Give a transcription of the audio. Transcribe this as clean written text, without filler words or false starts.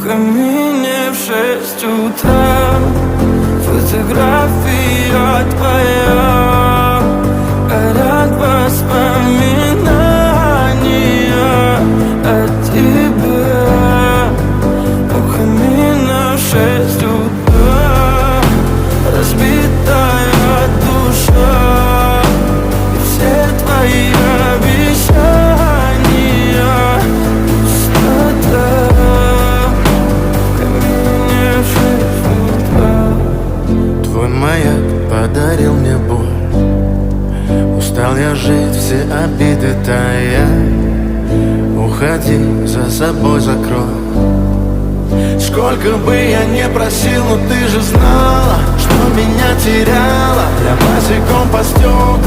камине в 6 утра. Фотография твоя, горят воспоминания о тебе. У камина в 6 утра, разбитая душа, и все твои обещания пустота. В камине в 6 утра. Твой маяк подарил мне боль. Устал я жить, все обиды тая. Уходи, за собой закрой. Сколько бы я не просил, но ты же знала, что меня теряла. Я босиком по стеклам